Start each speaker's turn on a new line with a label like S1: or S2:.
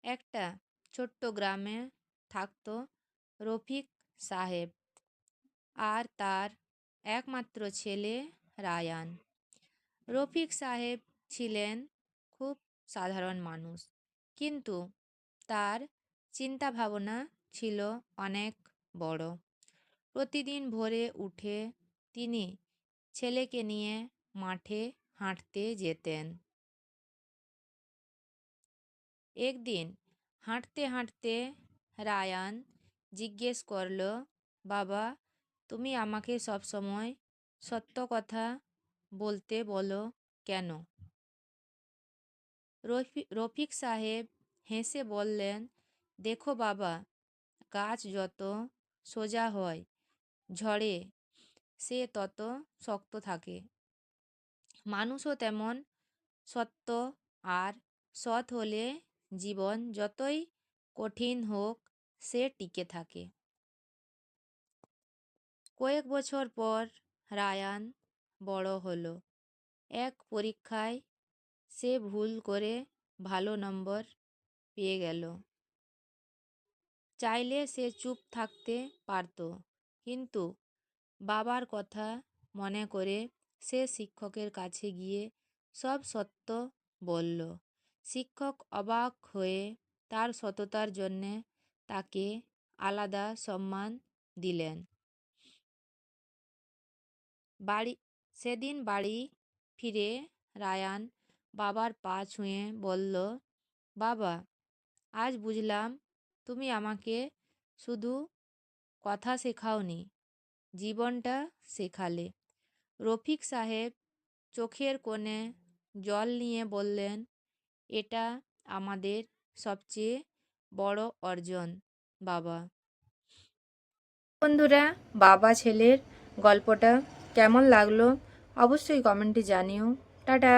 S1: একটা ছোট্ট গ্রামে থাকতো রফিক সাহেব আর তার একমাত্র ছেলে রায়ান। রফিক সাহেব ছিলেন খুব সাধারণ মানুষ, কিন্তু তার চিন্তা ভাবনা ছিল অনেক বড়। প্রতিদিন ভোরে উঠে তিনি ছেলেকে নিয়ে মাঠে হাঁটতে যেতেন। একদিন হাঁটতে হাঁটতে রায়ান জিজ্ঞেস করল, বাবা, তুমি আমাকে সবসময় সত্য কথা বলতে বলো কেন? রফিক সাহেব হেসে বললেন, দেখো বাবা, গাছ যত সোজা হয় ঝড়ে সে তত শক্ত থাকে। মানুষও তেমন সত্য আর সৎ হলে জীবন যতই কঠিন হোক সে টিকে থাকে। কয়েক বছর পর রায়ান বড় হলো। এক পরীক্ষায় সে ভুল করে ভালো নম্বর পেয়ে গেল। চাইলে সে চুপ থাকতে পারত, কিন্তু বাবার কথা মনে করে সে শিক্ষকের কাছে গিয়ে সব সত্য বলল। শিক্ষক অবাক হয়ে তার সততার জন্যে তাকে আলাদা সম্মান দিলেন। সেদিন বাড়ি ফিরে রায়ান বাবার পা ছুঁয়ে বলল, বাবা, আজ বুঝলাম তুমি আমাকে শুধু কথা শেখাওনি, জীবনটা শেখালে। রফিক সাহেব চোখের কোণে জল নিয়ে বললেন, এটা আমাদের সবচেয়ে বড় অর্জন, বাবা। বন্ধুরা, বাবা ছেলের গল্পটা কেমন লাগলো অবশ্যই কমেন্টে জানিও। টাটা।